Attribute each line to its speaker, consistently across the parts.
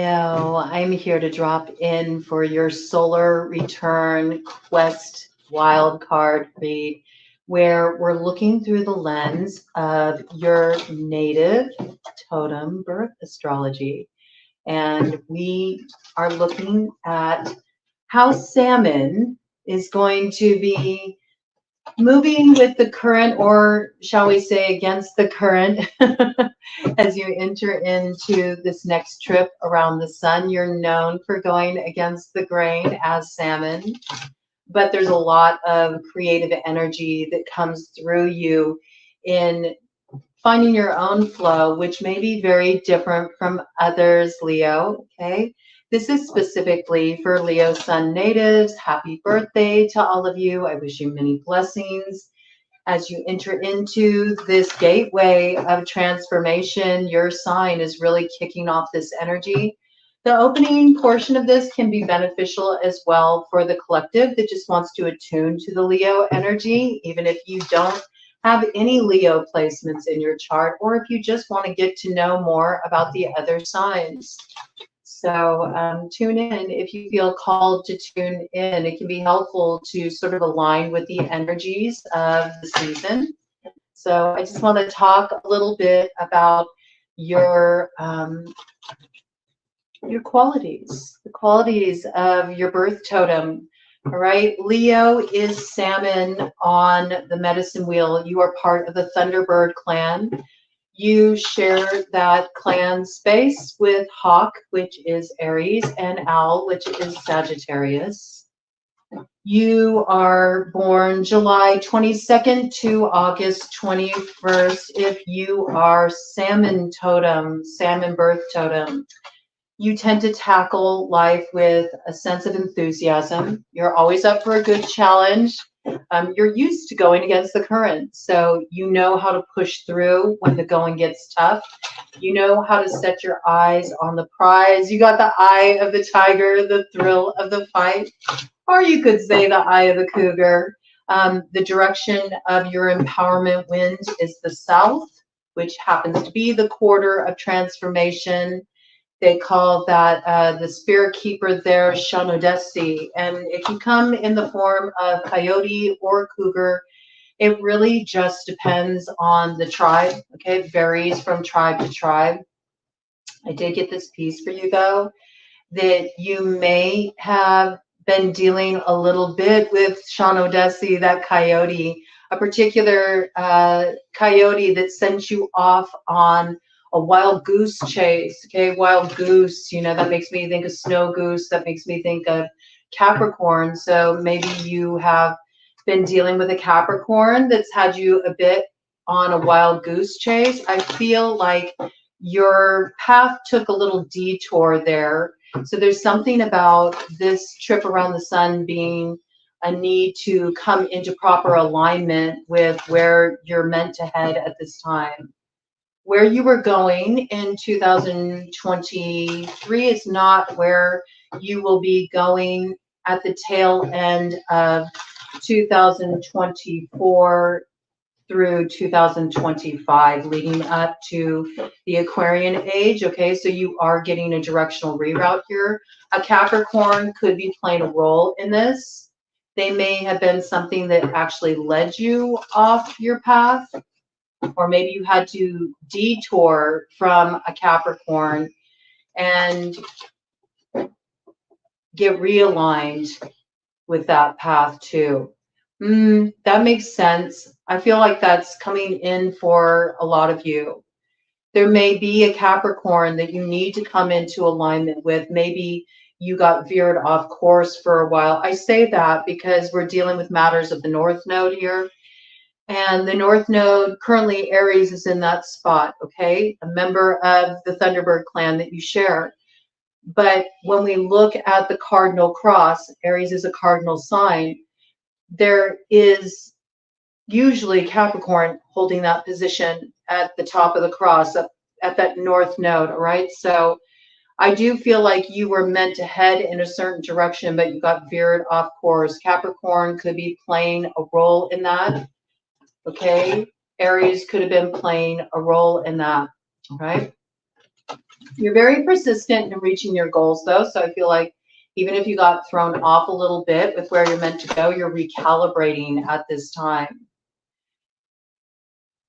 Speaker 1: Leo, I'm here to drop in for your solar return quest wild card read, where we're looking through the lens of your native totem birth astrology. And we are looking at how salmon is going to be moving with the current, or shall we say against the current, as you enter into this next trip around the sun. You're known for going against the grain as salmon, but there's a lot of creative energy that comes through you in finding your own flow, which may be very different from others, Leo, okay? This is specifically for Leo Sun natives. Happy birthday to all of you. I wish you many blessings. As you enter into this gateway of transformation, your sign is really kicking off this energy. The opening portion of this can be beneficial as well for the collective that just wants to attune to the Leo energy, even if you don't have any Leo placements in your chart, or if you just want to get to know more about the other signs. So tune in if you feel called to tune in. It can be helpful to sort of align with the energies of the season. So I just want to talk a little bit about your qualities, the qualities of your birth totem. All right, Leo is salmon on the medicine wheel. You are part of the Thunderbird clan. You share that clan space with Hawk, which is Aries, and Owl, which is Sagittarius. You are born July 22nd to August 21st. If you are salmon totem, salmon birth totem, you tend to tackle life with a sense of enthusiasm. You're always up for a good challenge. You're used to going against the current, so you know how to push through when the going gets tough. You know how to set your eyes on the prize. You got the eye of the tiger, the thrill of the fight, or you could say the eye of the cougar. The direction of your empowerment wind is the south, which happens to be the quarter of transformation. They call that the spirit keeper there, Shanodesi, and it can come in the form of coyote or cougar. It really just depends on the tribe, okay? It varies from tribe to tribe. I did get this piece for you, though, that you may have been dealing a little bit with Shanodesi, that coyote, a particular coyote that sent you off on a wild goose chase, okay? Wild goose, you know, that makes me think of snow goose. That makes me think of Capricorn. So maybe you have been dealing with a Capricorn that's had you a bit on a wild goose chase. I feel like your path took a little detour there. So there's something about this trip around the sun being a need to come into proper alignment with where you're meant to head at this time. Where you were going in 2023 is not where you will be going at the tail end of 2024 through 2025, leading up to the Aquarian age. Okay, so you are getting a directional reroute here. A Capricorn could be playing a role in this. They may have been something that actually led you off your path, or maybe you had to detour from a Capricorn and get realigned with that path too. That makes sense. I feel like that's coming in for a lot of you. There may be a Capricorn that you need to come into alignment with. Maybe you got veered off course for a while. I say that because we're dealing with matters of the North Node here. And the North Node, currently Aries is in that spot, okay? A member of the Thunderbird clan that you share. But when we look at the cardinal cross, Aries is a cardinal sign, there is usually Capricorn holding that position at the top of the cross, at that North Node, all right? So I do feel like you were meant to head in a certain direction, but you got veered off course. Capricorn could be playing a role in that. Okay, Aries could have been playing a role in that, right? You're very persistent in reaching your goals, though. So I feel like even if you got thrown off a little bit with where you're meant to go, you're recalibrating at this time.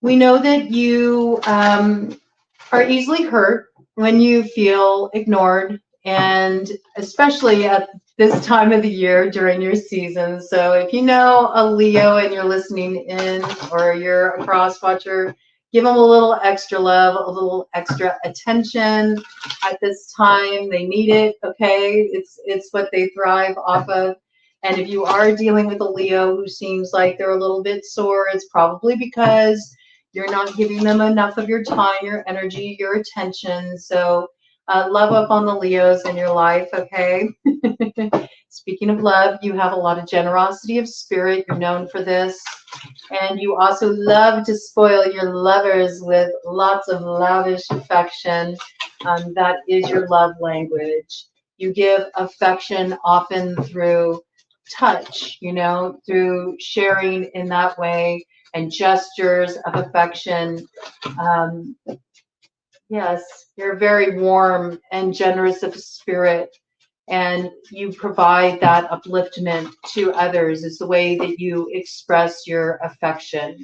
Speaker 1: We know that you are easily hurt when you feel ignored, and especially at this time of the year during your season. So if you know a Leo and you're listening in, or you're a cross watcher, give them a little extra love, a little extra attention at this time. They need it. Okay, it's what they thrive off of. And if you are dealing with a Leo who seems like they're a little bit sore, it's probably because you're not giving them enough of your time, your energy, your attention. So love up on the Leos in your life, okay? Speaking of love, you have a lot of generosity of spirit. You're known for this. And you also love to spoil your lovers with lots of lavish affection. That is your love language. You give affection often through touch, through sharing in that way and gestures of affection. Yes, you're very warm and generous of spirit, and you provide that upliftment to others. It's the way that you express your affection.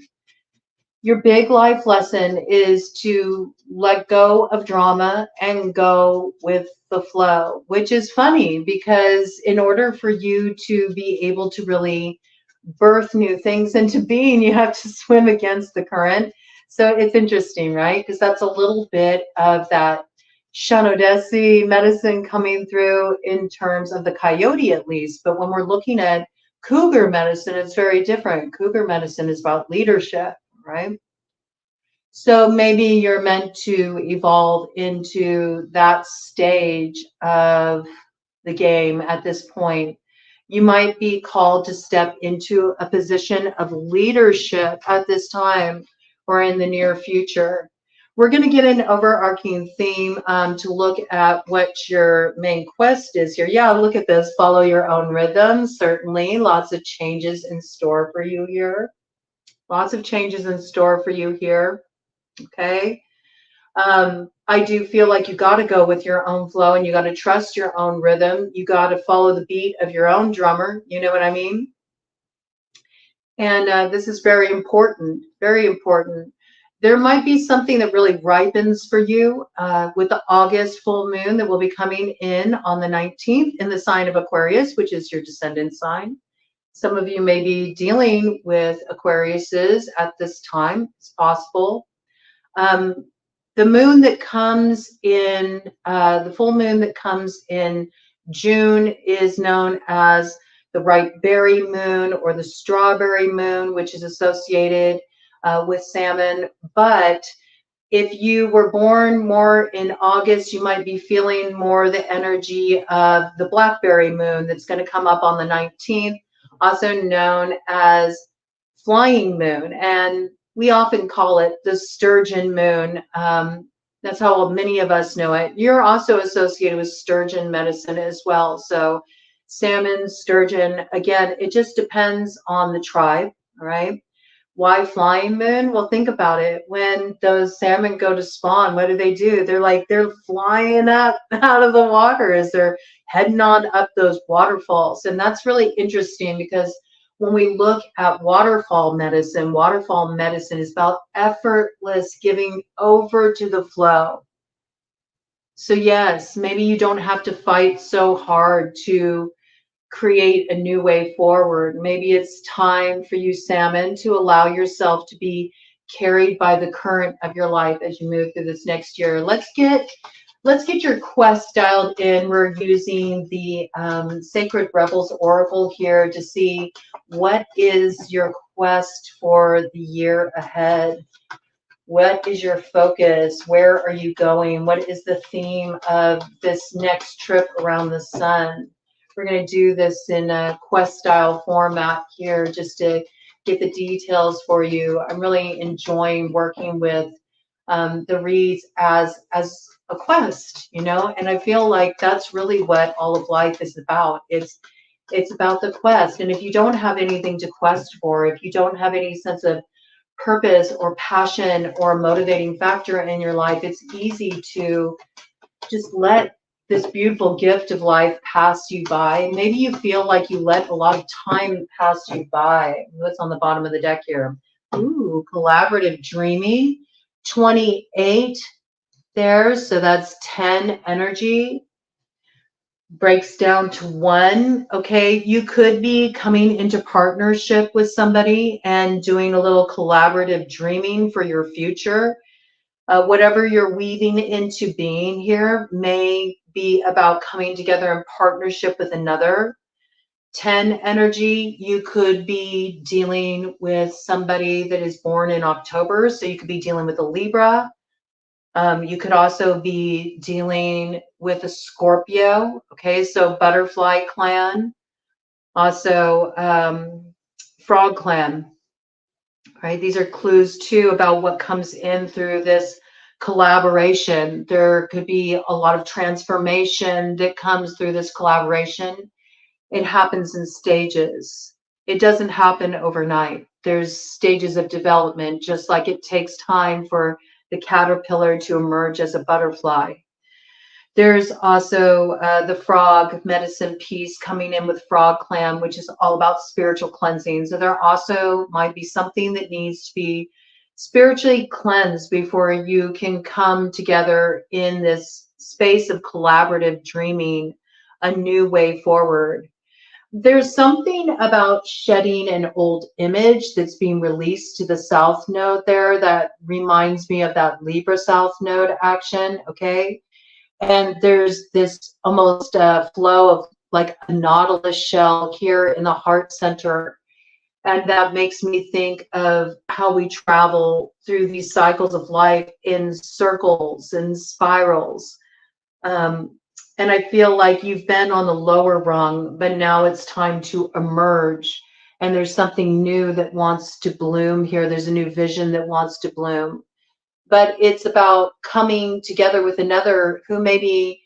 Speaker 1: Your big life lesson is to let go of drama and go with the flow, which is funny because in order for you to be able to really birth new things into being, you have to swim against the current. So it's interesting, right? Because that's a little bit of that Shanodesi medicine coming through in terms of the coyote, at least. But when we're looking at cougar medicine, it's very different. Cougar medicine is about leadership, right? So maybe you're meant to evolve into that stage of the game at this point. You might be called to step into a position of leadership at this time or in the near future. We're going to get an overarching theme to look at what your main quest is here. Yeah, look at this. Follow your own rhythm. Certainly, lots of changes in store for you here. Lots of changes in store for you here. Okay. I do feel like you got to go with your own flow and you got to trust your own rhythm. You got to follow the beat of your own drummer. You know what I mean? And this is very important, very important. There might be something that really ripens for you with the August full moon that will be coming in on the 19th in the sign of Aquarius, which is your descendant sign. Some of you may be dealing with Aquariuses at this time. It's possible. The moon that comes in, the full moon that comes in June is known as the ripe berry moon or the strawberry moon, which is associated with salmon. But if you were born more in August, you might be feeling more the energy of the blackberry moon that's going to come up on the 19th, also known as flying moon. And we often call it the sturgeon moon. That's how many of us know it. You're also associated with sturgeon medicine as well. So salmon, sturgeon, again, it just depends on the tribe, all right? Why flying moon? Well, think about it. When those salmon go to spawn, what do? They're flying up out of the water as they're heading on up those waterfalls. And that's really interesting because when we look at waterfall medicine is about effortless giving over to the flow. So yes, maybe you don't have to fight so hard to create a new way forward. Maybe it's time for you, salmon, to allow yourself to be carried by the current of your life as you move through this next year. Let's get your quest dialed in. We're using the Sacred Rebels Oracle here to see what is your quest for the year ahead. What is your focus? Where are you going? What is the theme of this next trip around the sun? We're going to do this in a quest style format here just to get the details for you. I'm really enjoying working with the reads as a quest, and I feel like that's really what all of life is about. It's about the quest. And if you don't have anything to quest for, if you don't have any sense of purpose or passion or motivating factor in your life, it's easy to just let this beautiful gift of life pass you by. Maybe you feel like you let a lot of time pass you by. What's on the bottom of the deck here? Ooh, collaborative dreaming. 28 there, so that's 10 energy. Breaks down to 1. Okay, you could be coming into partnership with somebody and doing a little collaborative dreaming for your future. Whatever you're weaving into being here may be about coming together in partnership with another. 10 energy, you could be dealing with somebody that is born in October, so you could be dealing with a Libra. You could also be dealing with a Scorpio, okay, so butterfly clan, also frog clan, right? These are clues too about what comes in through this collaboration. There could be a lot of transformation that comes through this collaboration. It happens in stages. It doesn't happen overnight. There's stages of development, just like it takes time for the caterpillar to emerge as a butterfly. There's also the frog medicine piece coming in with Frog Clan, which is all about spiritual cleansing. So there also might be something that needs to be spiritually cleansed before you can come together in this space of collaborative dreaming, a new way forward. There's something about shedding an old image that's being released to the South Node there that reminds me of that Libra South Node action, okay? And there's this almost flow of like a nautilus shell here in the heart center. And that makes me think of how we travel through these cycles of life in circles and spirals. And I feel like you've been on the lower rung, but now it's time to emerge. And there's something new that wants to bloom here. There's a new vision that wants to bloom. But it's about coming together with another who maybe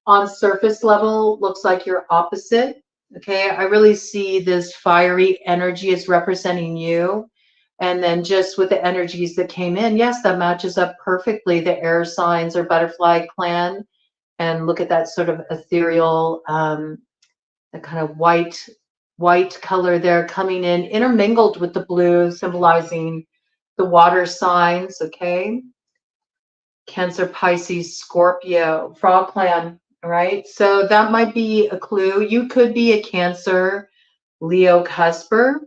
Speaker 1: on surface level looks like you're opposite. Okay, I really see this fiery energy as representing you. And then just with the energies that came in, yes, that matches up perfectly. The air signs or butterfly clan. And look at that sort of ethereal, the kind of white color there coming in, intermingled with the blue, symbolizing the water signs, okay? Cancer, Pisces, Scorpio, frog clan, all right? So that might be a clue. You could be a Cancer, Leo cusper,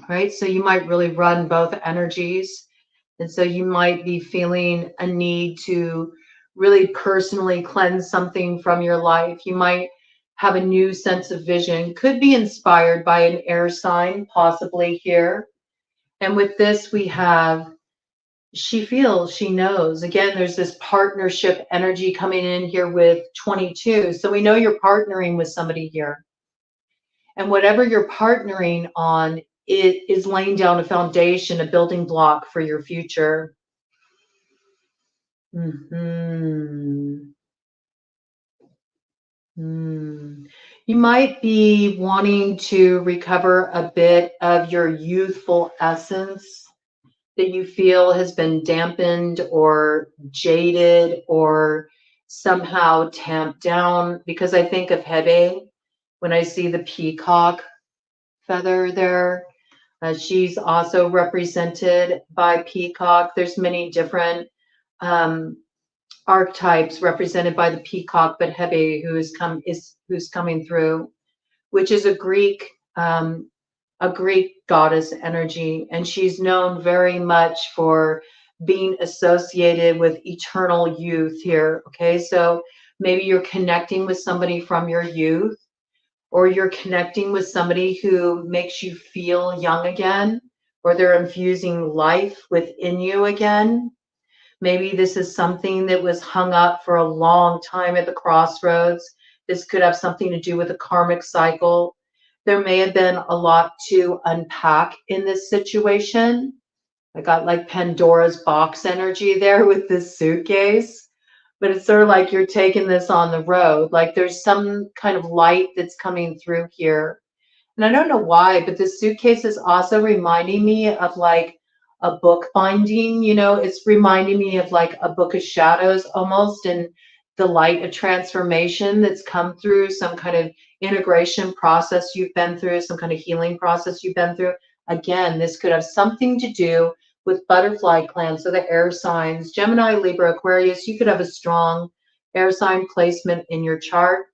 Speaker 1: right? So you might really run both energies. And so you might be feeling a need to really personally cleanse something from your life. You might have a new sense of vision, could be inspired by an air sign, possibly here. And with this, we have she feels, she knows. Again, there's this partnership energy coming in here with 22. So we know you're partnering with somebody here. And whatever you're partnering on, it is laying down a foundation, a building block for your future. You might be wanting to recover a bit of your youthful essence that you feel has been dampened or jaded or somehow tamped down, because I think of Hebe when I see the peacock feather there. She's also represented by peacock. There's many different archetypes represented by the peacock, but Hebe, who's coming through, which is a Greek goddess energy, and she's known very much for being associated with eternal youth here. Okay, so maybe you're connecting with somebody from your youth, or you're connecting with somebody who makes you feel young again, or they're infusing life within you again. Maybe this is something that was hung up for a long time at the crossroads. This could have something to do with a karmic cycle. There may have been a lot to unpack in this situation. I got like Pandora's box energy there with this suitcase, but it's sort of like you're taking this on the road. Like there's some kind of light that's coming through here. And I don't know why, but this suitcase is also reminding me of like a book binding, you know, it's reminding me of like a book of shadows almost, and the light of transformation that's come through, some kind of integration process you've been through, some kind of healing process you've been through. Again, this could have something to do with butterfly clans, so the air signs, Gemini, Libra, Aquarius. You could have a strong air sign placement in your chart,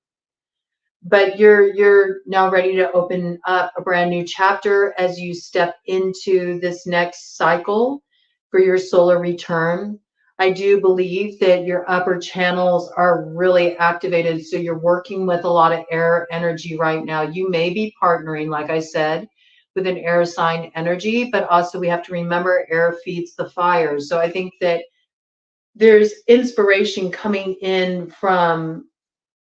Speaker 1: but you're now ready to open up a brand new chapter as you step into this next cycle for your solar return. I do believe that your upper channels are really activated, so you're working with a lot of air energy right now. You may be partnering, like I said, with an air sign energy, but also we have to remember air feeds the fire. So I think that there's inspiration coming in from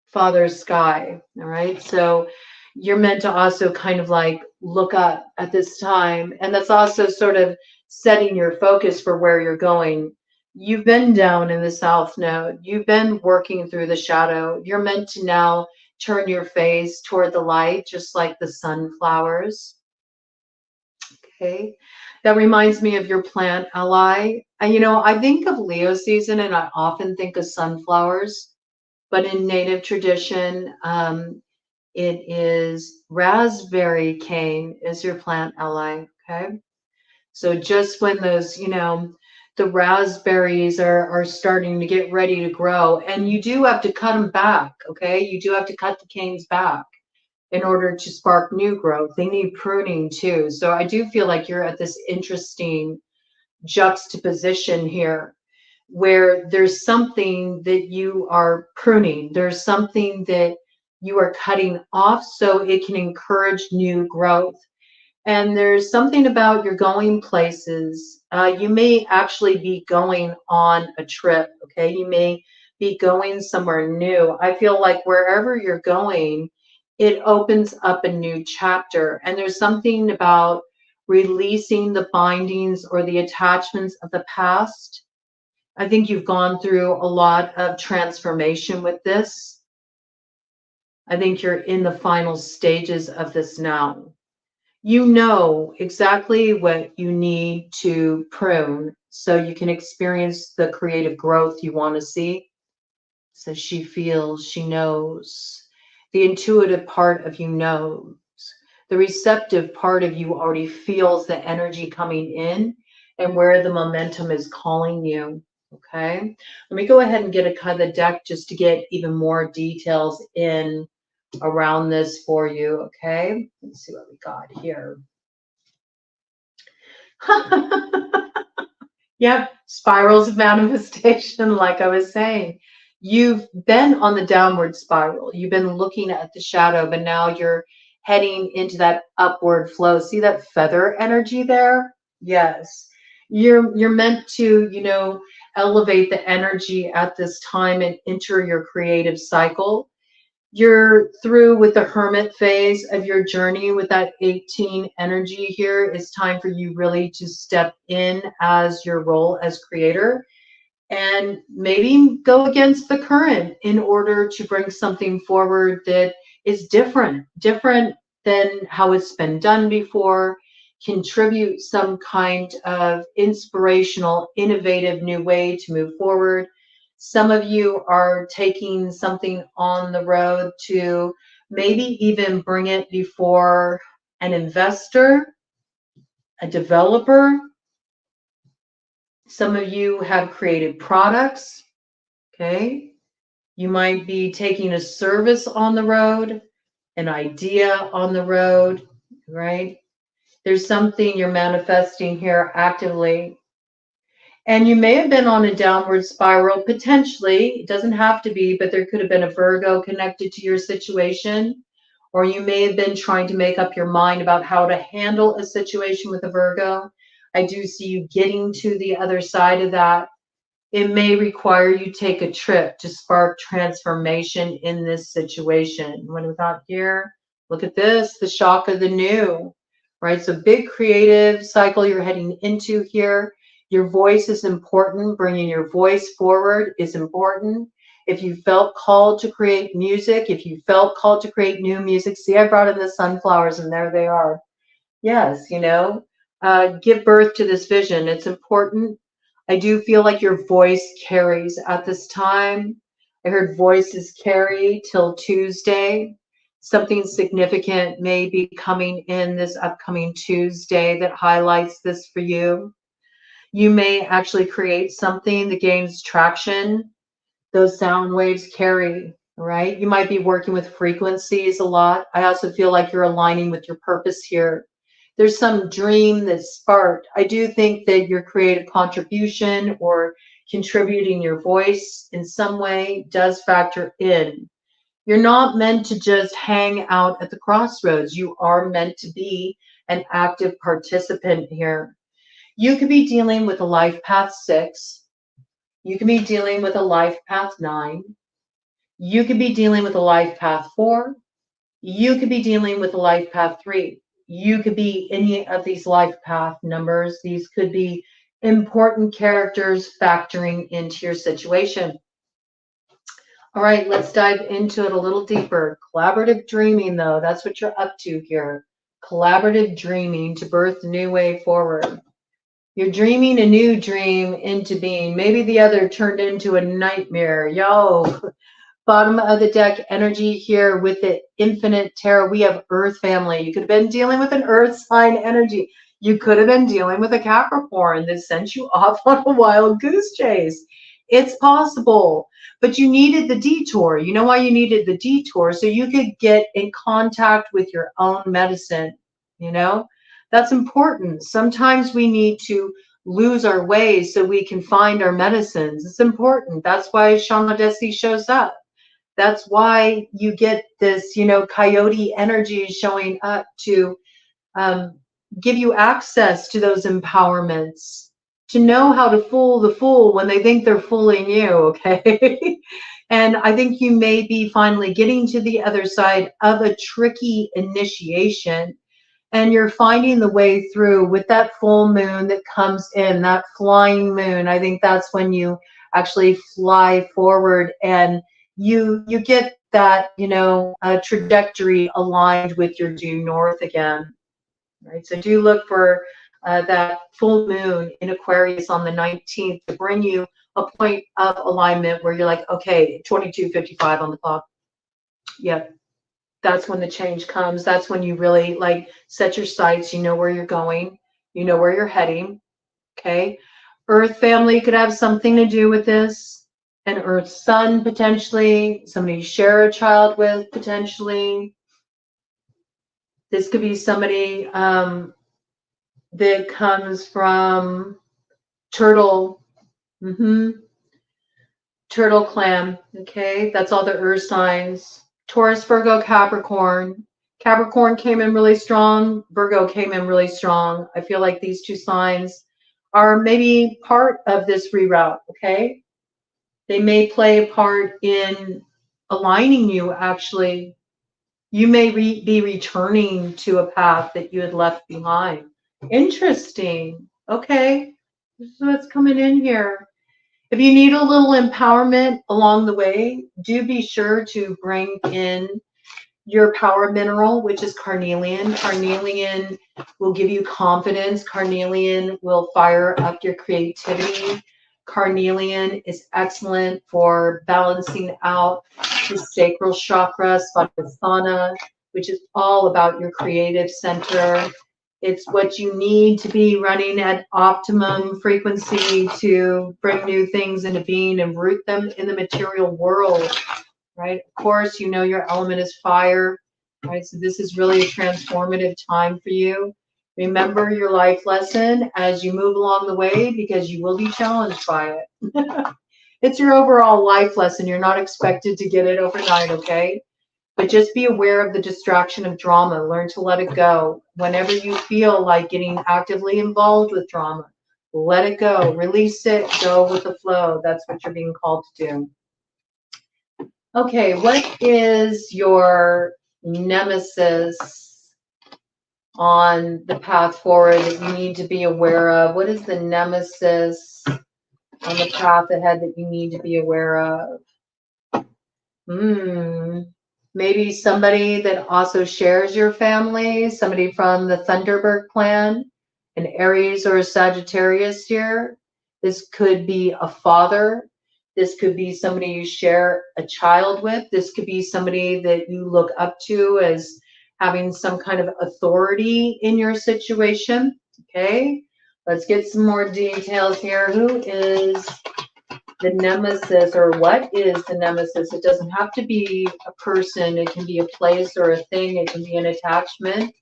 Speaker 1: Father Sky. All right. So you're meant to also kind of like look up at this time. And that's also sort of setting your focus for where you're going. You've been down in the South Node. You've been working through the shadow. You're meant to now turn your face toward the light, just like the sunflowers. Okay. That reminds me of your plant ally. And, you know, I think of Leo season and I often think of sunflowers, but in native tradition, it is raspberry cane is your plant ally. Okay. So just when those, you know, the raspberries are starting to get ready to grow, and you do have to cut them back. Okay. You do have to cut the canes back in order to spark new growth. They need pruning too. So I do feel like you're at this interesting juxtaposition here where there's something that you are pruning, there's something that you are cutting off so it can encourage new growth. And there's something about you're going places. You may actually be going on a trip, okay? You may be going somewhere new. I feel like wherever you're going, it opens up a new chapter. And there's something about releasing the bindings or the attachments of the past. I think you've gone through a lot of transformation with this. I think you're in the final stages of this now. You know exactly what you need to prune so you can experience the creative growth you want to see. So she feels, she knows. The intuitive part of you knows. The receptive part of you already feels the energy coming in and where the momentum is calling you. Okay. Let me go ahead and get a cut of the deck just to get even more details in around this for you. Okay. Let's see what we got here. Yep, spirals of manifestation, like I was saying. You've been on the downward spiral. You've been looking at the shadow, but now you're heading into that upward flow. See that feather energy there? Yes. You're meant to, you know, elevate the energy at this time and enter your creative cycle. You're through with the hermit phase of your journey with that 18 energy here. It's time for you really to step in as your role as creator and maybe go against the current in order to bring something forward that is different than how it's been done before, contribute some kind of inspirational, innovative new way to move forward. Some of you are taking something on the road to maybe even bring it before an investor, a developer. Some of you have created products, okay? You might be taking a service on the road, an idea on the road, right? There's something you're manifesting here actively. And you may have been on a downward spiral, potentially. It doesn't have to be, but there could have been a Virgo connected to your situation. Or you may have been trying to make up your mind about how to handle a situation with a Virgo. I do see you getting to the other side of that. It may require you take a trip to spark transformation in this situation. What we got here? Look at this, the shock of the new, right? So big creative cycle you're heading into here. Your voice is important. Bringing your voice forward is important. If you felt called to create music, if you felt called to create new music, see, I brought in the sunflowers and there they are. Yes, you know, give birth to this vision. It's important. I do feel like your voice carries at this time. I heard voices carry till Tuesday. Something significant may be coming in this upcoming Tuesday that highlights this for you. You may actually create something that gains traction. Those sound waves carry, right? You might be working with frequencies a lot. I also feel like you're aligning with your purpose here. There's some dream that's sparked. I do think that your creative contribution or contributing your voice in some way does factor in. You're not meant to just hang out at the crossroads. You are meant to be an active participant here. You could be dealing with a life path 6. You could be dealing with a life path 9. You could be dealing with a life path 4. You could be dealing with a life path 3. You could be any of these life path numbers. These could be important characters factoring into your situation. All right, let's dive into it a little deeper. Collaborative dreaming, though, that's what you're up to here. Collaborative dreaming to birth the new way forward. You're dreaming a new dream into being. Maybe the other turned into a nightmare. Yo, bottom of the deck energy here with the infinite tarot. We have Earth family. You could have been dealing with an Earth sign energy. You could have been dealing with a Capricorn that sent you off on a wild goose chase. It's possible, but you needed the detour. You know why you needed the detour? So you could get in contact with your own medicine, you know? That's important. Sometimes we need to lose our way so we can find our medicines. It's important. That's why Shamadesi shows up. That's why you get this, you know, coyote energy showing up to give you access to those empowerments, to know how to fool the fool when they think they're fooling you, okay? And I think you may be finally getting to the other side of a tricky initiation, and you're finding the way through with that full moon that comes in, that flying moon. I think that's when you actually fly forward and you get that, you know, trajectory aligned with your due north again, right? So do look for that full moon in Aquarius on the 19th to bring you a point of alignment where you're like, okay, 22:55 on the clock. Yeah, that's when the change comes. That's when you really like set your sights. You know where you're going. You know where you're heading. Okay. Earth family could have something to do with this. An Earth son potentially. Somebody you share a child with potentially. This could be somebody that comes from Turtle. Turtle clan. Okay. That's all the Earth signs. Taurus, Virgo, Capricorn. Capricorn came in really strong. Virgo came in really strong. I feel like these two signs are maybe part of this reroute, okay? They may play a part in aligning you, actually. You may be returning to a path that you had left behind. Interesting. Okay. This is what's coming in here. If you need a little empowerment along the way, do be sure to bring in your power mineral, which is carnelian. Carnelian will give you confidence. Carnelian will fire up your creativity. Carnelian is excellent for balancing out the sacral chakra, Svadhisthana, which is all about your creative center. It's what you need to be running at optimum frequency to bring new things into being and root them in the material world, right? Of course, you know your element is fire, right? So this is really a transformative time for you. Remember your life lesson as you move along the way because you will be challenged by it. It's your overall life lesson. You're not expected to get it overnight, okay? But just be aware of the distraction of drama. Learn to let it go. Whenever you feel like getting actively involved with drama, let it go. Release it. Go with the flow. That's what you're being called to do. Okay, what is your nemesis on the path forward that you need to be aware of? What is the nemesis on the path ahead that you need to be aware of? Maybe somebody that also shares your family, somebody from the Thunderbird clan. an Aries or a Sagittarius here. This could be a father. This could be somebody you share a child with. This could be somebody that you look up to as having some kind of authority in your situation. Okay, let's get some more details here. Who is the nemesis, or what is the nemesis? It doesn't have to be a person. It can be a place or a thing. It can be an attachment.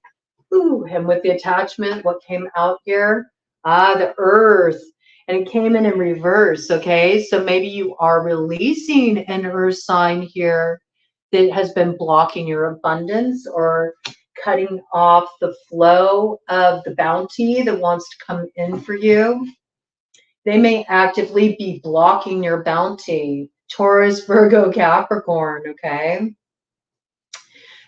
Speaker 1: Ooh, and with the attachment, what came out here? Ah, the earth. And it came in reverse, okay? So maybe you are releasing an earth sign here that has been blocking your abundance or cutting off the flow of the bounty that wants to come in for you. They may actively be blocking your bounty. Taurus, Virgo, Capricorn, okay?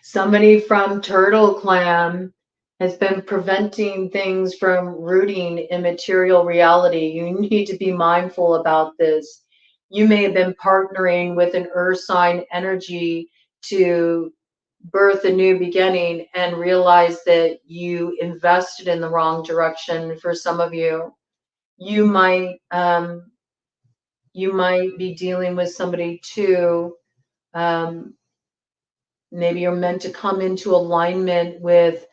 Speaker 1: Somebody from Turtle Clan has been preventing things from rooting in material reality. You need to be mindful about this. You may have been partnering with an earth sign energy to birth a new beginning and realize that you invested in the wrong direction. For some of you, you might be dealing with somebody too. Maybe you're meant to come into alignment with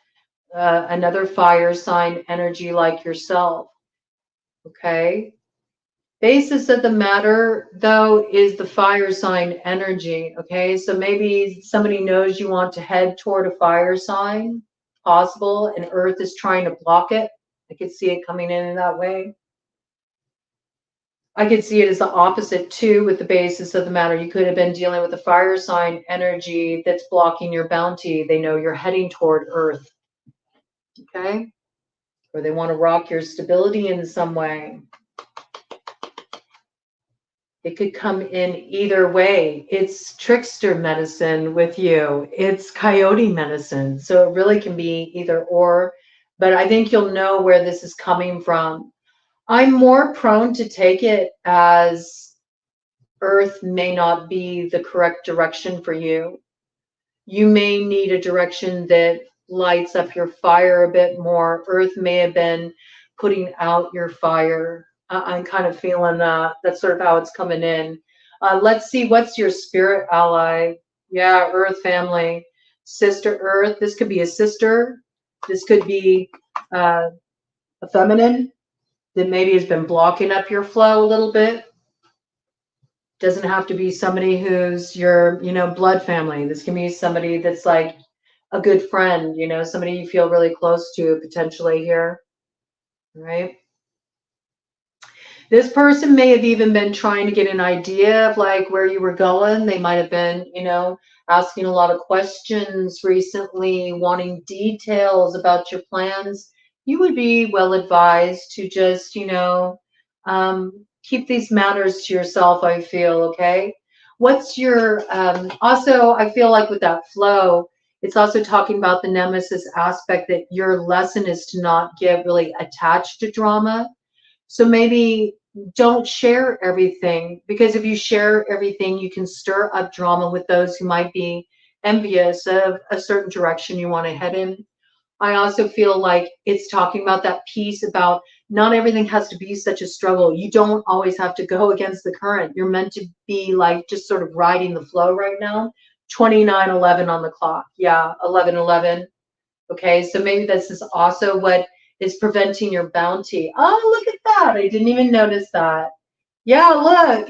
Speaker 1: another fire sign energy like yourself. Okay. Basis of the matter, though, is the fire sign energy. Okay. So maybe somebody knows you want to head toward a fire sign, possible, and Earth is trying to block it. I could see it coming in that way. I could see it as the opposite too with the basis of the matter. You could have been dealing with a fire sign energy that's blocking your bounty. They know you're heading toward Earth. Okay? Or they want to rock your stability in some way. It could come in either way. It's trickster medicine with you. It's coyote medicine. So it really can be either or. But I think you'll know where this is coming from. I'm more prone to take it as Earth may not be the correct direction for you. You may need a direction that lights up your fire a bit more. Earth may have been putting out your fire. I'm kind of feeling that. That's sort of how it's coming in. Let's see, what's your spirit ally? Yeah, Earth family. Sister Earth. This could be a sister. This could be a feminine that maybe has been blocking up your flow a little bit. Doesn't have to be somebody who's your, blood family. This can be somebody that's like a good friend, somebody you feel really close to potentially here, right? This person may have even been trying to get an idea of like where you were going. They might have been, asking a lot of questions recently, wanting details about your plans. You would be well advised to just, keep these matters to yourself, I feel, okay? What's your, also, I feel like with that flow, it's also talking about the nemesis aspect that your lesson is to not get really attached to drama. So maybe don't share everything, because if you share everything, you can stir up drama with those who might be envious of a certain direction you want to head in. I also feel like it's talking about that piece about not everything has to be such a struggle. You don't always have to go against the current. You're meant to be like just sort of riding the flow right now. 29:11 on the clock. Yeah, 11:11. Okay, so maybe this is also what is preventing your bounty. Oh, look at that. I didn't even notice that. Yeah, look.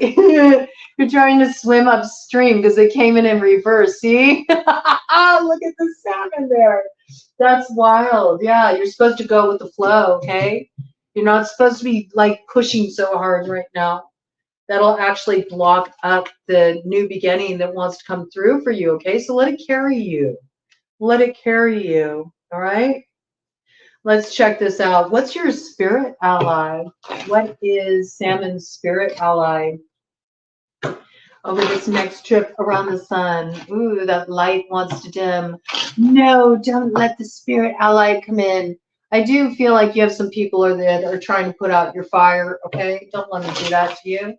Speaker 1: You're trying to swim upstream because it came in reverse. See? Look at the salmon there. That's wild. Yeah, you're supposed to go with the flow, okay? You're not supposed to be like pushing so hard right now. That'll actually block up the new beginning that wants to come through for you, okay? So let it carry you. Let it carry you, all right? Let's check this out. What's your spirit ally? What is Salmon's spirit ally over this next trip around the sun? Ooh, that light wants to dim. No, don't let the spirit ally come in. I do feel like you have some people that are trying to put out your fire, okay? Don't let them do that to you.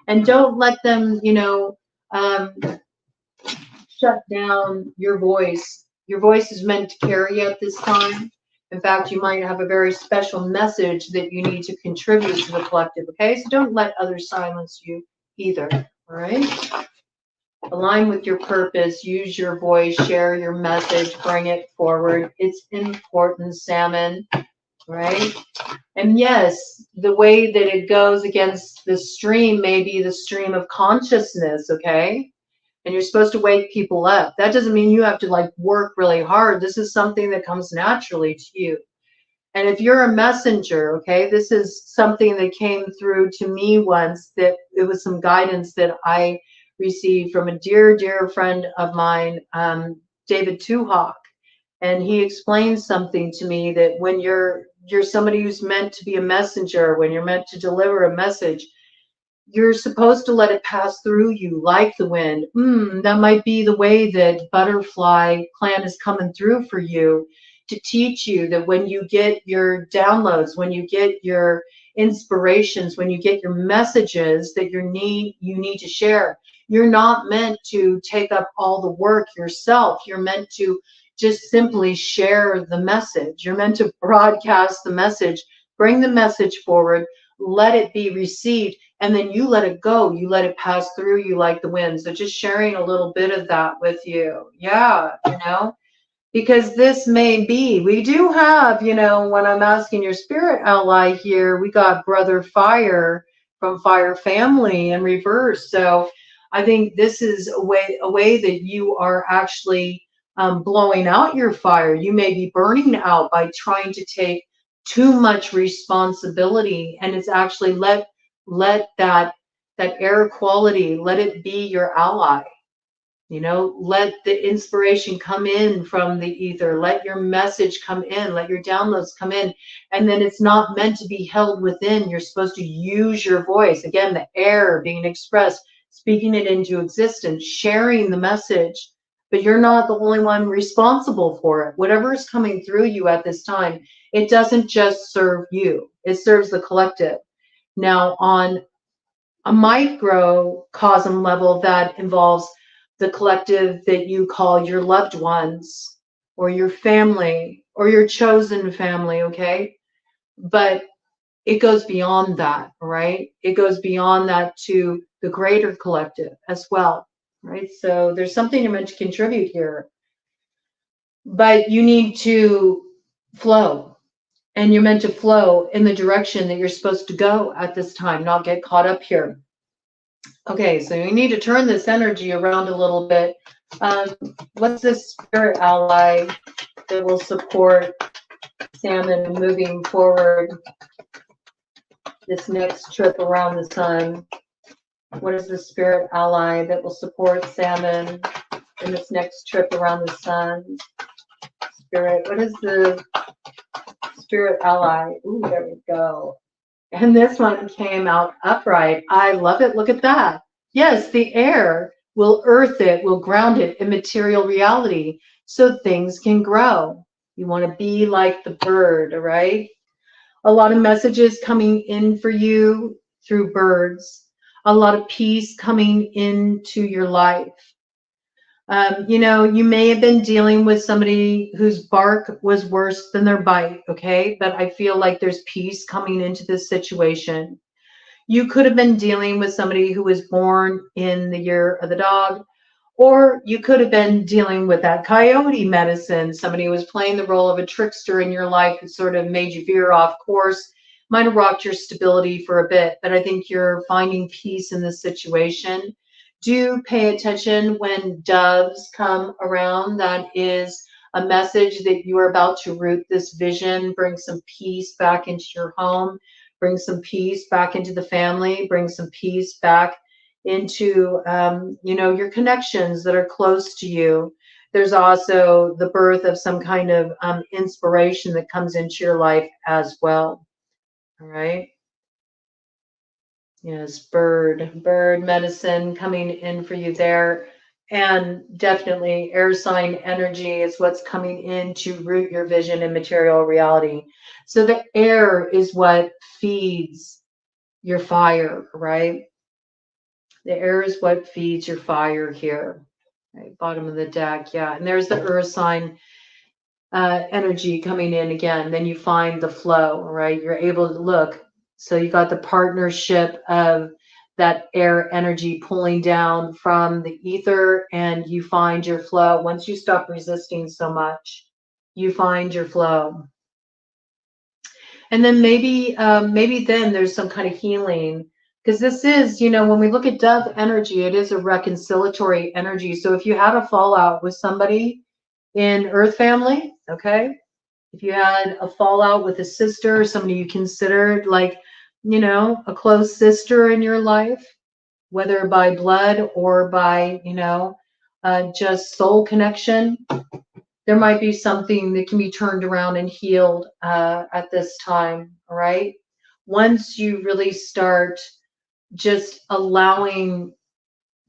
Speaker 1: And don't let them, shut down your voice. Your voice is meant to carry at this time. In fact, you might have a very special message that you need to contribute to the collective, okay? So don't let others silence you either, all right? Align with your purpose, use your voice, share your message, bring it forward. It's important, Salmon, right? And yes, the way that it goes against the stream may be the stream of consciousness, okay? And you're supposed to wake people up. That doesn't mean you have to like work really hard. This is something that comes naturally to you. And if you're a messenger, okay, this is something that came through to me once, that it was some guidance that I received from a dear, dear friend of mine, David Tuhawk. And he explained something to me that when you're somebody who's meant to be a messenger, when you're meant to deliver a message, you're supposed to let it pass through you like the wind. That might be the way that butterfly clan is coming through for you, to teach you that when you get your downloads, when you get your inspirations, when you get your messages that you need to share, you're not meant to take up all the work yourself. You're meant to just simply share the message. You're meant to broadcast the message, bring the message forward, let it be received, and then you let it go. You let it pass through you like the wind. So just sharing a little bit of that with you. Yeah, because this may be, we do have, when I'm asking your spirit ally here, we got Brother Fire from Fire Family in reverse. So I think this is a way that you are actually blowing out your fire. You may be burning out by trying to take too much responsibility, and it's actually let that air quality, let it be your ally. Let the inspiration come in from the ether. Let your message come in. Let your downloads come in. And then it's not meant to be held within. You're supposed to use your voice. Again, the air being expressed, speaking it into existence, sharing the message. But you're not the only one responsible for it. Whatever is coming through you at this time, it doesn't just serve you. It serves the collective. Now, on a microcosm level, that involves the collective that you call your loved ones or your family or your chosen family, okay? But it goes beyond that, right? It goes beyond that to the greater collective as well, right? So there's something you're meant to contribute here, but you need to flow, and you're meant to flow in the direction that you're supposed to go at this time, not get caught up here. Okay, so you need to turn this energy around a little bit. What's this spirit ally that will support Salmon moving forward this next trip around the sun? What is the spirit ally that will support Salmon in this next trip around the sun? Spirit, what is the spirit ally? Ooh, there we go. And this one came out upright. I love it. Look at that. Yes, the air will earth it, will ground it in material reality so things can grow. You want to be like the bird, all right? A lot of messages coming in for you through birds, a lot of peace coming into your life. You may have been dealing with somebody whose bark was worse than their bite, okay? But I feel like there's peace coming into this situation. You could have been dealing with somebody who was born in the year of the dog, or you could have been dealing with that coyote medicine. Somebody who was playing the role of a trickster in your life who sort of made you veer off course, might have rocked your stability for a bit, but I think you're finding peace in this situation. Do pay attention when doves come around. That is a message that you are about to root this vision, bring some peace back into your home, bring some peace back into the family, bring some peace back into your connections that are close to you. There's also the birth of some kind of inspiration that comes into your life as well. All right. Yes, bird medicine coming in for you there. And definitely air sign energy is what's coming in to root your vision in material reality. So the air is what feeds your fire, right? The air is what feeds your fire here. Right, bottom of the deck, yeah. And there's the earth sign. energy coming in again. Then you find the flow, right? You're able to look. So you got the partnership of that air energy pulling down from the ether, and you find your flow. Once you stop resisting so much, you find your flow. And then maybe then there's some kind of healing, because this is, when we look at dove energy, it is a reconciliatory energy. So if you had a fallout with somebody in Earth family, okay, if you had a fallout with a sister, somebody you considered like, a close sister in your life, whether by blood or by, just soul connection, there might be something that can be turned around and healed at this time, all right? Once you really start just allowing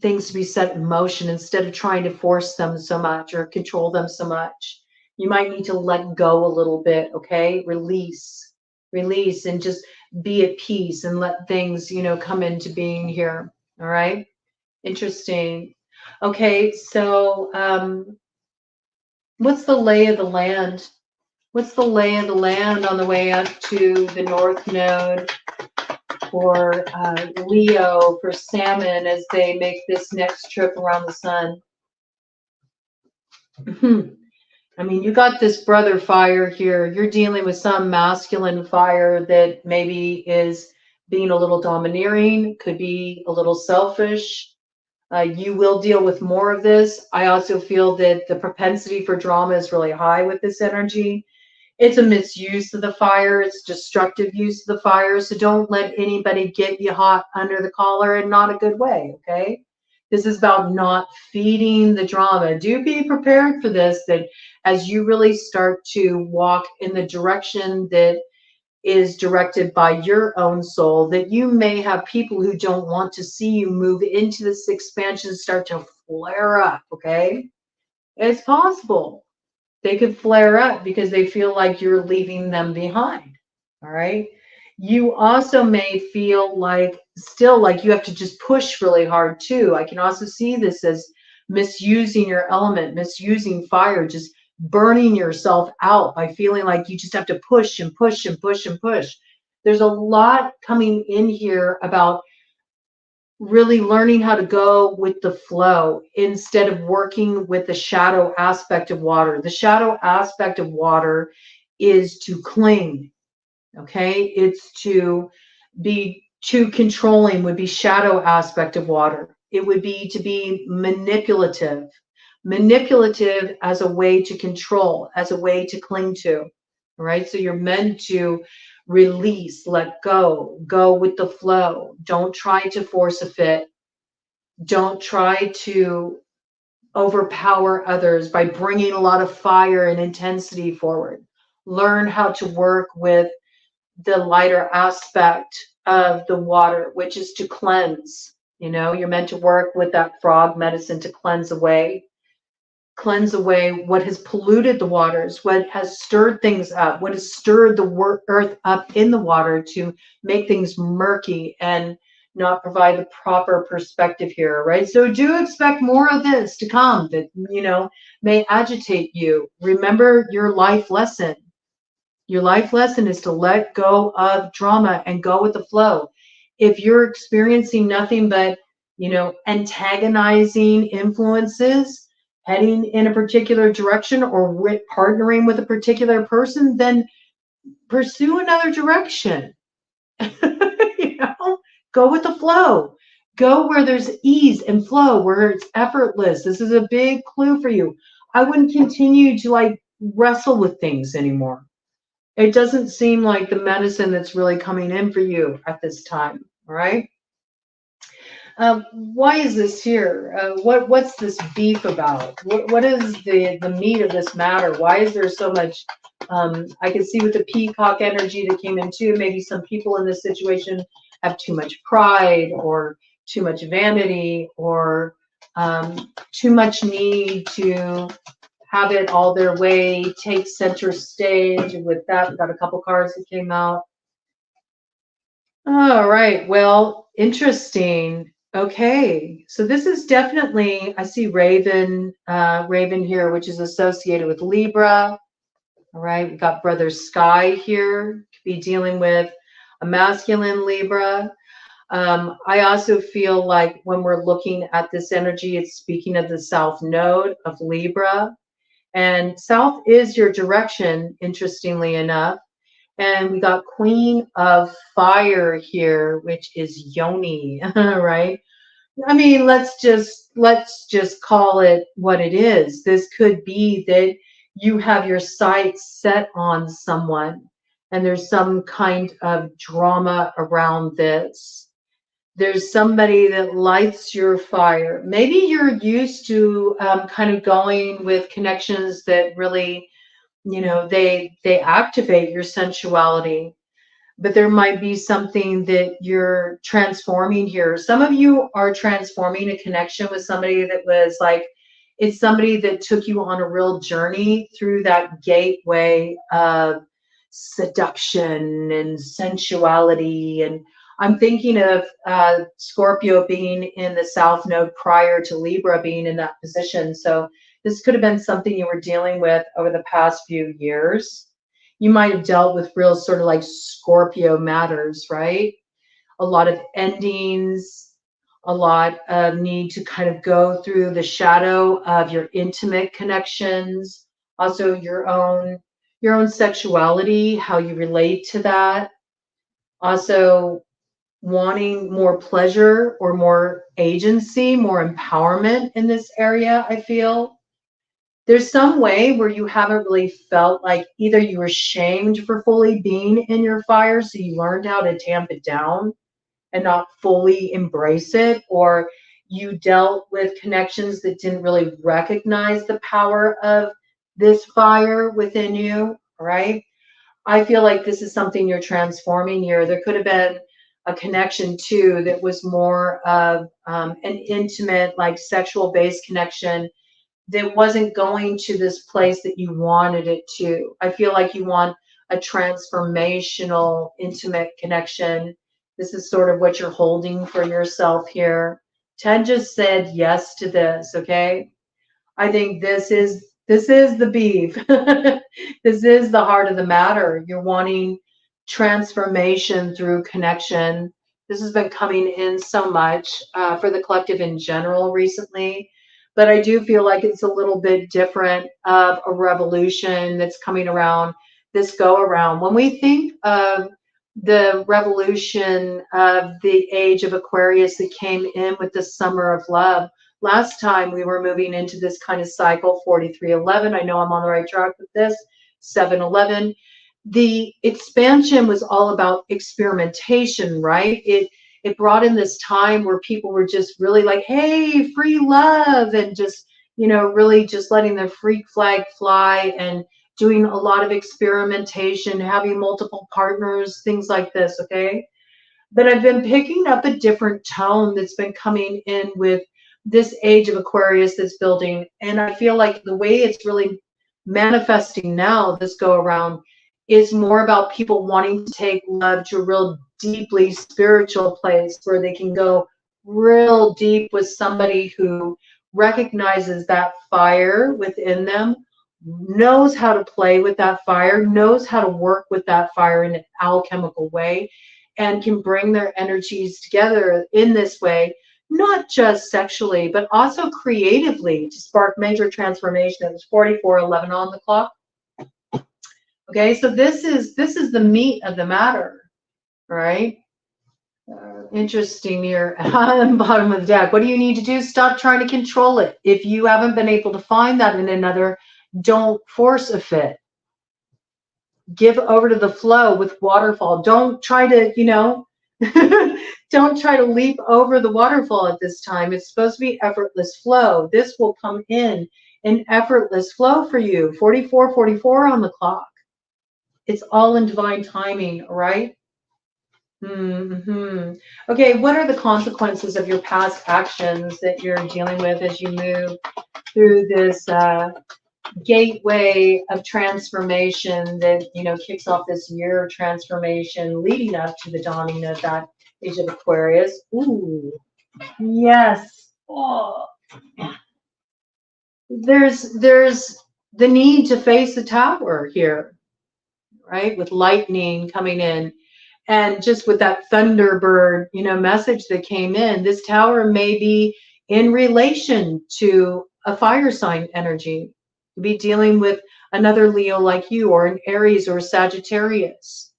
Speaker 1: things to be set in motion instead of trying to force them so much or control them so much, you might need to let go a little bit, okay? Release, and just be at peace and let things, come into being here, all right? Interesting. Okay, so what's the lay of the land? What's the lay of the land on the way up to the North Node for Leo, for Salmon, as they make this next trip around the sun? I mean, you got this brother fire here. You're dealing with some masculine fire that maybe is being a little domineering, could be a little selfish. You will deal with more of this. I also feel that the propensity for drama is really high with this energy. It's a misuse of the fire. It's destructive use of the fire. So don't let anybody get you hot under the collar in not a good way, okay? This is about not feeding the drama. Do be prepared for this, that as you really start to walk in the direction that is directed by your own soul, that you may have people who don't want to see you move into this expansion start to flare up, okay? It's possible. They could flare up because they feel like you're leaving them behind, all right? You also may feel like still like you have to just push really hard too. I can also see this as misusing your element, misusing fire, just burning yourself out by feeling like you just have to push and push and push and push. There's a lot coming in here about really learning how to go with the flow instead of working with the shadow aspect of water. The shadow aspect of water is to cling, okay? It's to be too controlling, would be shadow aspect of water. It would be to be manipulative as a way to control, as a way to cling to, right? So you're meant to release, let go with the flow. Don't try to force a fit. Don't try to overpower others by bringing a lot of fire and intensity forward. Learn how to work with the lighter aspect of the water, which is to cleanse. You're meant to work with that frog medicine to cleanse away what has polluted the waters, what has stirred things up, what has stirred the earth up in the water to make things murky and not provide the proper perspective here, right? So do expect more of this to come that, may agitate you. Remember your life lesson. Your life lesson is to let go of drama and go with the flow. If you're experiencing nothing but, antagonizing influences heading in a particular direction or partnering with a particular person, then pursue another direction. Go with the flow. Go where there's ease and flow, where it's effortless. This is a big clue for you. I wouldn't continue to wrestle with things anymore. It doesn't seem like the medicine that's really coming in for you at this time, all right? Why is this here? What's this beef about? What is the meat of this matter? Why is there so much? I can see with the peacock energy that came in too, maybe some people in this situation have too much pride or too much vanity or too much need to have it all their way, take center stage. And with that, we've got a couple cards that came out. All right, well, interesting. Okay, so this is definitely, I see Raven here, which is associated with Libra. All right, we got Brother Sky here. Could be dealing with a masculine Libra. I also feel like when we're looking at this energy, it's speaking of the South Node of Libra. And South is your direction, interestingly enough. And we got Queen of Fire here, which is Yoni, right? I mean, let's just call it what it is. This could be that you have your sights set on someone and there's some kind of drama around this. There's somebody that lights your fire. Maybe you're used to kind of going with connections that really, they activate your sensuality, but there might be something that you're transforming here. Some of you are transforming a connection with somebody that was like, it's somebody that took you on a real journey through that gateway of seduction and sensuality. And I'm thinking of Scorpio being in the South Node prior to Libra being in that position. So this could have been something you were dealing with over the past few years. You might have dealt with real sort of like Scorpio matters, right? A lot of endings, a lot of need to kind of go through the shadow of your intimate connections, also your own sexuality, how you relate to that. Also wanting more pleasure or more agency, more empowerment in this area, I feel. There's some way where you haven't really felt like either you were shamed for fully being in your fire, so you learned how to tamp it down and not fully embrace it, or you dealt with connections that didn't really recognize the power of this fire within you, right? I feel like this is something you're transforming here. There could have been a connection too that was more of an intimate, like sexual based connection that wasn't going to this place that you wanted it to. I feel like you want a transformational, intimate connection. This is sort of what you're holding for yourself here. Ted just said yes to this, okay? I think this is the beef. This is the heart of the matter. You're wanting transformation through connection. This has been coming in so much for the collective in general recently, but I do feel like it's a little bit different of a revolution that's coming around this go around. When we think of the revolution of the age of Aquarius that came in with the summer of love, last time we were moving into this kind of cycle, 4311. I know I'm on the right track with this. 711. The expansion was all about experimentation, right? It brought in this time where people were just really like, hey, free love, and just, really just letting their freak flag fly and doing a lot of experimentation, having multiple partners, things like this, okay? But I've been picking up a different tone that's been coming in with this age of Aquarius that's building. And I feel like the way it's really manifesting now, this go around, is more about people wanting to take love to a real deeply spiritual place where they can go real deep with somebody who recognizes that fire within them, knows how to play with that fire, knows how to work with that fire in an alchemical way, and can bring their energies together in this way, not just sexually, but also creatively to spark major transformation. It was 4411 on the clock. Okay, so this is the meat of the matter, right? Interesting here on the bottom of the deck. What do you need to do? Stop trying to control it. If you haven't been able to find that in another, don't force a fit. Give over to the flow with waterfall. Don't try to, don't try to leap over the waterfall at this time. It's supposed to be effortless flow. This will come in effortless flow for you. 44:44 on the clock. It's all in divine timing, right? Okay, what are the consequences of your past actions that you're dealing with as you move through this gateway of transformation that kicks off this year of transformation leading up to the dawning of that age of Aquarius? Ooh, yes. Oh. There's the need to face the tower here, right? With lightning coming in. And just with that Thunderbird, message that came in, this tower may be in relation to a fire sign energy. You'd be dealing with another Leo like you, or an Aries or a Sagittarius.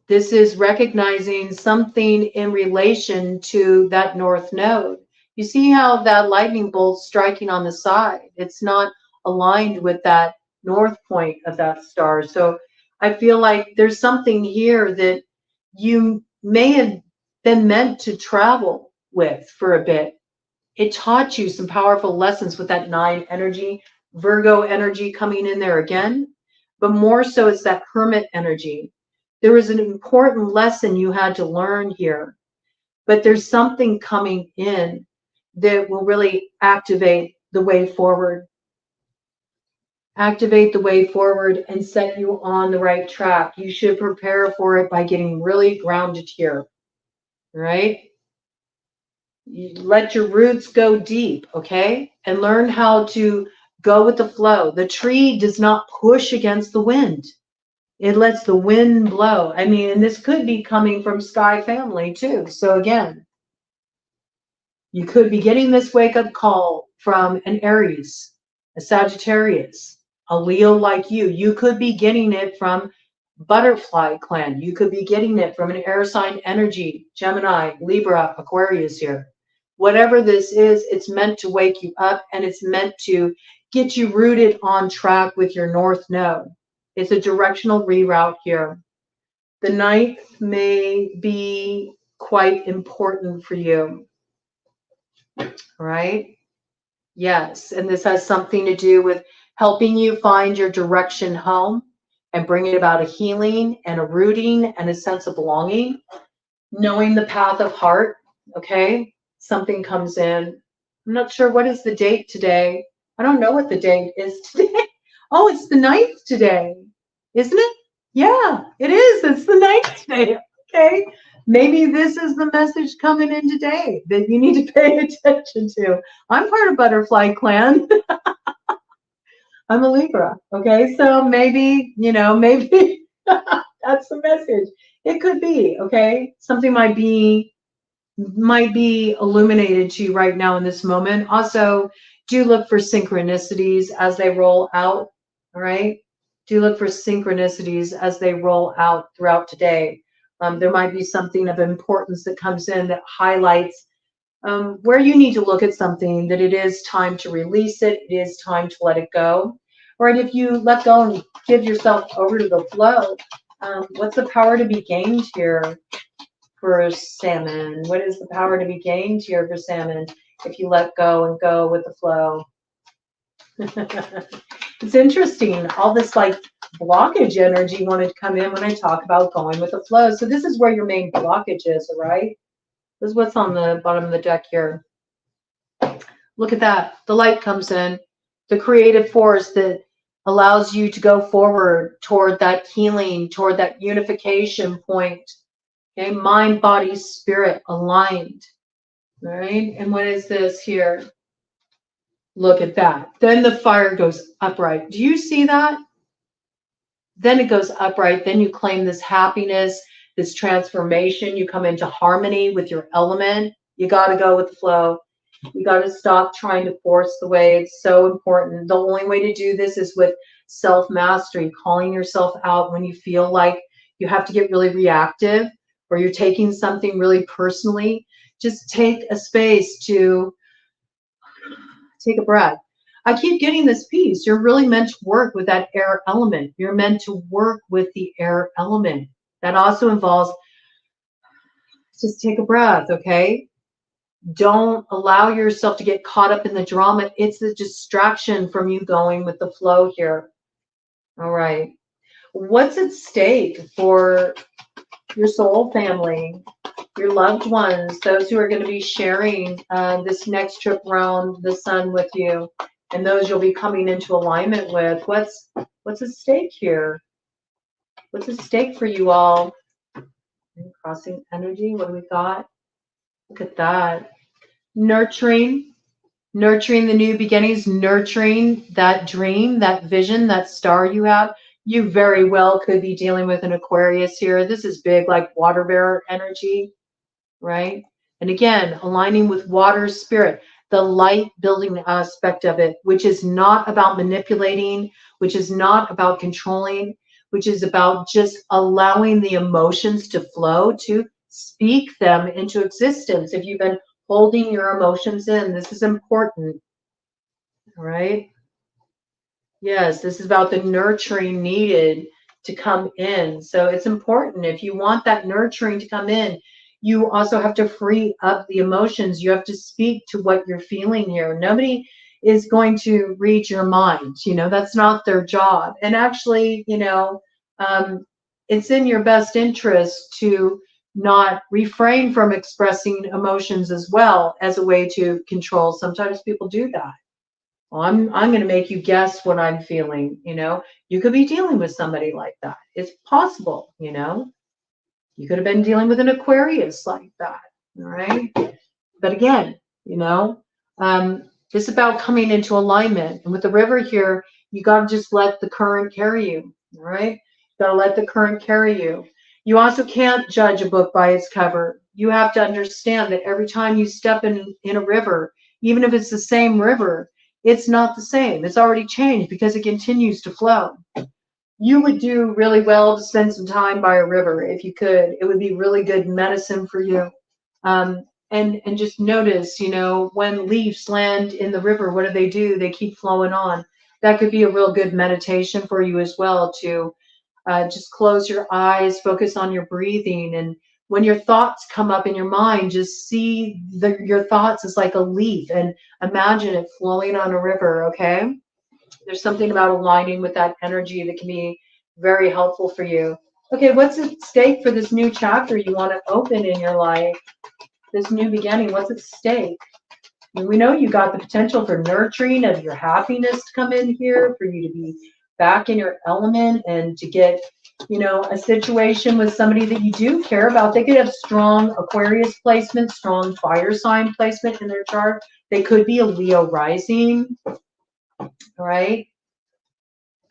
Speaker 1: This is recognizing something in relation to that north node. You see how that lightning bolt's striking on the side. It's not aligned with that north point of that star. So I feel like there's something here that you may have been meant to travel with for a bit. It taught you some powerful lessons with that 9 energy, Virgo energy coming in there again. But more so, it's that Hermit energy. There was an important lesson you had to learn here. But there's something coming in that will really activate the way forward. Activate the way forward and set you on the right track. You should prepare for it by getting really grounded here, right? You let your roots go deep, okay? And learn how to go with the flow. The tree does not push against the wind. It lets the wind blow. I mean, and this could be coming from Sky Family too. So again, you could be getting this wake-up call from an Aries, a Sagittarius, a Leo like you. You could be getting it from Butterfly Clan. You could be getting it from an air sign energy, Gemini, Libra, Aquarius here. Whatever this is, it's meant to wake you up, and it's meant to get you rooted on track with your north node. It's a directional reroute here. The 9th may be quite important for you. Right? Yes. And this has something to do with helping you find your direction home and bringing about a healing and a rooting and a sense of belonging, knowing the path of heart. Okay. Something comes in. I'm not sure what is the date today. I don't know what the date is today. Oh, it's the 9th today, isn't it? Yeah, it is. It's the 9th today. Okay. Maybe this is the message coming in today that you need to pay attention to. I'm part of Butterfly Clan. I'm a Libra. Okay. So maybe, maybe that's the message. It could be. Okay. Something might be illuminated to you right now in this moment. Also, do look for synchronicities as they roll out. All right. Do look for synchronicities as they roll out throughout today. There might be something of importance that comes in that highlights where you need to look at something, that it is time to release it. It is time to let it go. Right. If you let go and give yourself over to the flow, what's the power to be gained here for salmon? What is the power to be gained here for salmon if you let go and go with the flow? It's interesting. All this like blockage energy wanted to come in when I talk about going with the flow. So this is where your main blockage is, right? This is what's on the bottom of the deck here. Look at that. The light comes in. The creative force that allows you to go forward toward that healing, toward that unification point. Okay, mind, body, spirit aligned. All right, and what is this here? Look at that. Then the fire goes upright. Do you see that? Then it goes upright. Then you claim this happiness, this transformation. You come into harmony with your element. You got to go with the flow. You got to stop trying to force the way. It's so important. The only way to do this is with self-mastery, calling yourself out when you feel like you have to get really reactive or you're taking something really personally. Just take a space to take a breath. I keep getting this piece. You're really meant to work with that air element. You're meant to work with the air element. That also involves just take a breath, okay? Don't allow yourself to get caught up in the drama. It's the distraction from you going with the flow here. All right. What's at stake for your soul family, your loved ones, those who are going to be sharing this next trip around the sun with you, and those you'll be coming into alignment with? What's at stake here? What's at stake for you all? Crossing energy. What do we got? Look at that. Nurturing, Nurturing the new beginnings, nurturing that dream, that vision, that star you have. You very well could be dealing with an Aquarius here. This is big, like water bearer energy, right? And again, aligning with water spirit, the light building aspect of it, which is not about manipulating, which is not about controlling, which is about just allowing the emotions to flow, to speak them into existence. If you've been holding your emotions in, this is important, right? Yes, this is about the nurturing needed to come in. So it's important. If you want that nurturing to come in, you also have to free up the emotions. You have to speak to what you're feeling here. Nobody is going to read your mind. You know, that's not their job. And actually, you know, it's in your best interest to not refrain from expressing emotions as well as a way to control. Sometimes people do that. Well, I'm going to make you guess what I'm feeling, you know. You could be dealing with somebody like that. It's possible, you know. You could have been dealing with an Aquarius like that, all right? But again, you know, it's about coming into alignment. And with the river here, you got to just let the current carry you, all right? You got to let the current carry you. You also can't judge a book by its cover. You have to understand that every time you step in a river, even if it's the same river, it's not the same. It's already changed because it continues to flow. You would do really well to spend some time by a river if you could. It would be really good medicine for you. And just notice, you know, when leaves land in the river, what do? They keep flowing on. That could be a real good meditation for you as well to just close your eyes, focus on your breathing. And when your thoughts come up in your mind, just see your thoughts as like a leaf and imagine it flowing on a river, okay? There's something about aligning with that energy that can be very helpful for you. Okay, what's at stake for this new chapter you want to open in your life? This new beginning, what's at stake? And we know you got the potential for nurturing of your happiness to come in here, for you to be back in your element and to get, you know, a situation with somebody that you do care about. They could have strong Aquarius placement, strong fire sign placement in their chart. They could be a Leo rising, all right?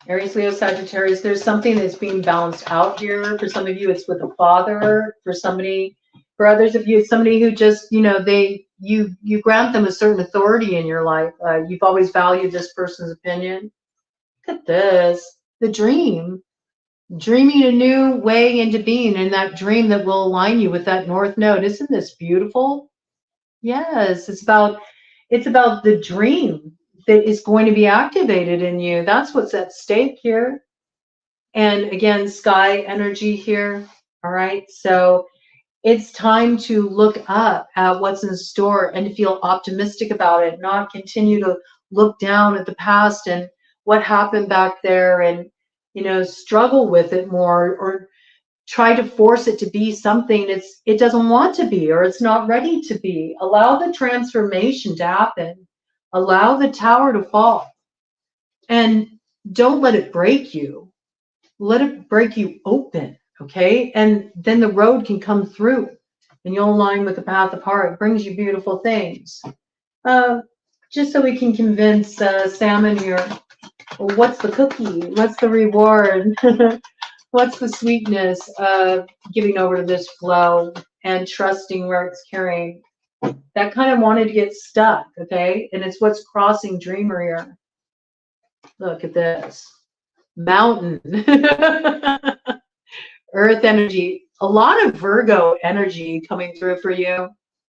Speaker 1: Aries, Leo, Sagittarius, there's something that's being balanced out here. For some of you, it's with a father. For somebody, for others of you, it's somebody who just, you know, you grant them a certain authority in your life. You've always valued this person's opinion. Look at this, the dream, dreaming a new way into being, and that dream that will align you with that North Node. Isn't this beautiful? Yes, it's about the dream that is going to be activated in you. That's what's at stake here. And again, sky energy here. All right. So it's time to look up at what's in store and to feel optimistic about it, not continue to look down at the past and what happened back there and, you know, struggle with it more or try to force it to be something it doesn't want to be or it's not ready to be. Allow the transformation to happen. Allow the tower to fall. And don't let it break you. Let it break you open, okay? And then the road can come through and you'll align with the path of heart. It brings you beautiful things. Just so we can convince Salmon here, well, what's the cookie? What's the reward? What's the sweetness of giving over to this flow and trusting where it's carrying? That kind of wanted to get stuck, okay? And it's what's crossing Dreamer here. Look at this. Mountain. Earth energy. A lot of Virgo energy coming through for you.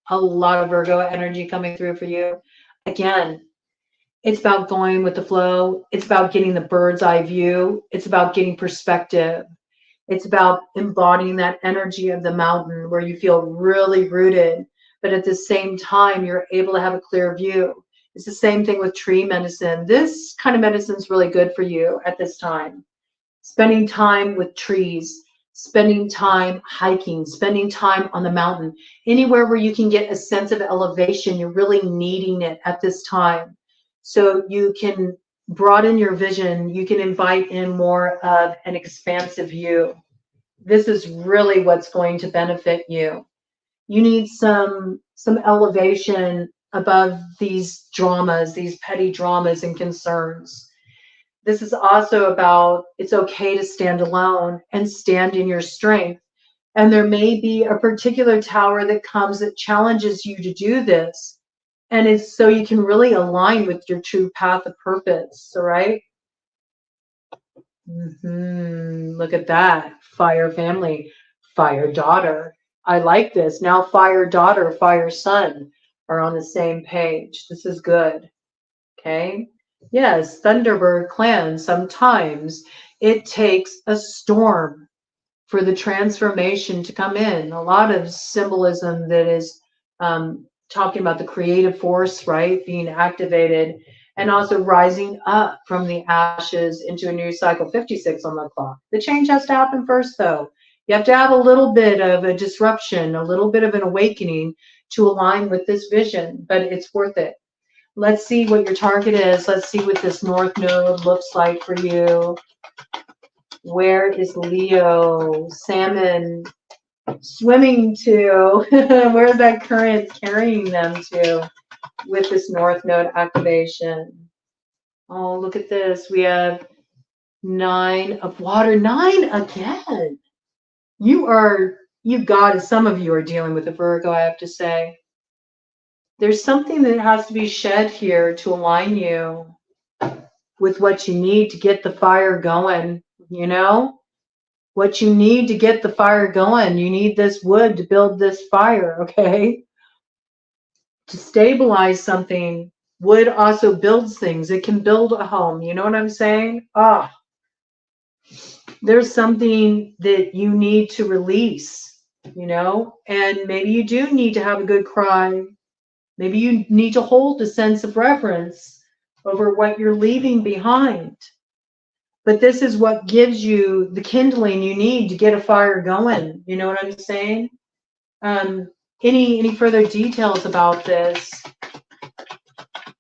Speaker 1: A lot of Virgo energy coming through for you. Again, it's about going with the flow. It's about getting the bird's eye view. It's about getting perspective. It's about embodying that energy of the mountain where you feel really rooted, but at the same time, you're able to have a clear view. It's the same thing with tree medicine. This kind of medicine is really good for you at this time. Spending time with trees, spending time hiking, spending time on the mountain, anywhere where you can get a sense of elevation, you're really needing it at this time. So you can broaden your vision, you can invite in more of an expansive view. This is really what's going to benefit you. You need some elevation above these dramas, these petty dramas and concerns. This is also about it's okay to stand alone and stand in your strength. And there may be a particular tower that comes that challenges you to do this. And it's so you can really align with your true path of purpose. All right. Look at that. Fire family, fire daughter. I like this. Now fire daughter, fire son are on the same page. This is good. Okay. Yes, Thunderbird clan, sometimes it takes a storm for the transformation to come in. A lot of symbolism that is talking about the creative force, right, being activated, and also rising up from the ashes into a new cycle. 56 on the clock. The change has to happen first, though. You have to have a little bit of a disruption, a little bit of an awakening to align with this vision, but it's worth it. Let's see what your target is. Let's see what this North Node looks like for you. Where is Leo, Salmon swimming to? Where's that current carrying them to with this North Node activation? Oh, look at this. We have 9 of water. 9 again. You've got, some of you are dealing with a Virgo, I have to say. There's something that has to be shed here to align you with what you need to get the fire going, you know? What you need to get the fire going. You need this wood to build this fire, okay? To stabilize something, wood also builds things. It can build a home. You know what I'm saying? There's something that you need to release, you know? And maybe you do need to have a good cry. Maybe you need to hold a sense of reverence over what you're leaving behind. But this is what gives you the kindling you need to get a fire going. You know what I'm saying? Any further details about this?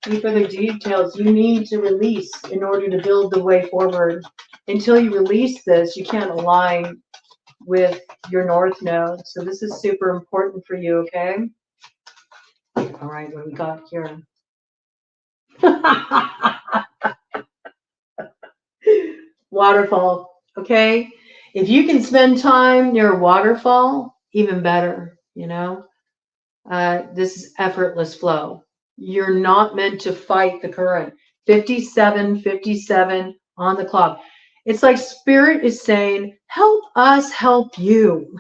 Speaker 1: Any further details you need to release in order to build the way forward? Until you release this, you can't align with your North Node. So this is super important for you, okay? All right, what do we got here? Waterfall, okay? If you can spend time near a waterfall, even better, you know? This is effortless flow. You're not meant to fight the current. 57 on the clock. It's like Spirit is saying, help us help you.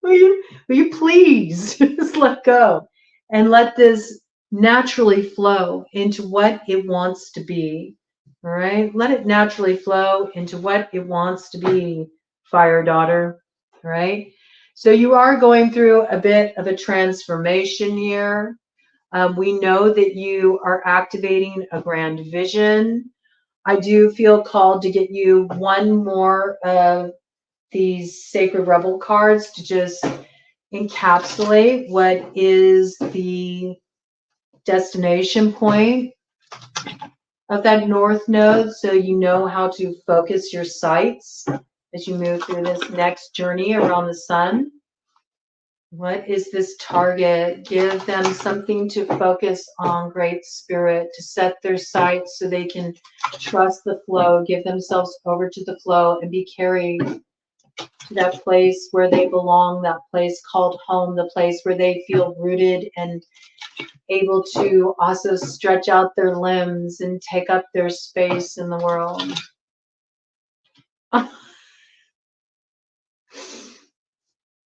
Speaker 1: Will you please just let go and let this naturally flow into what it wants to be. All right? Let it naturally flow into what it wants to be, fire daughter. All right? So you are going through a bit of a transformation here. We know that you are activating a grand vision. I do feel called to get you one more of these Sacred Rebel cards to just encapsulate what is the destination point of that North Node, so you know how to focus your sights as you move through this next journey around the sun. What is this target? Give them something to focus on, Great Spirit, to set their sights so they can trust the flow, give themselves over to the flow, and be carried to that place where they belong, that place called home, the place where they feel rooted and able to also stretch out their limbs and take up their space in the world.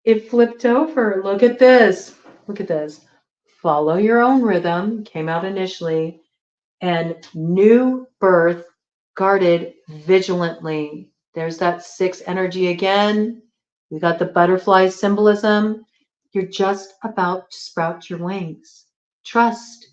Speaker 1: It flipped over. Look at this. Look at this. Follow your own rhythm came out initially, and new birth guarded vigilantly. There's that 6 energy again. We got the butterfly symbolism. You're just about to sprout your wings. Trust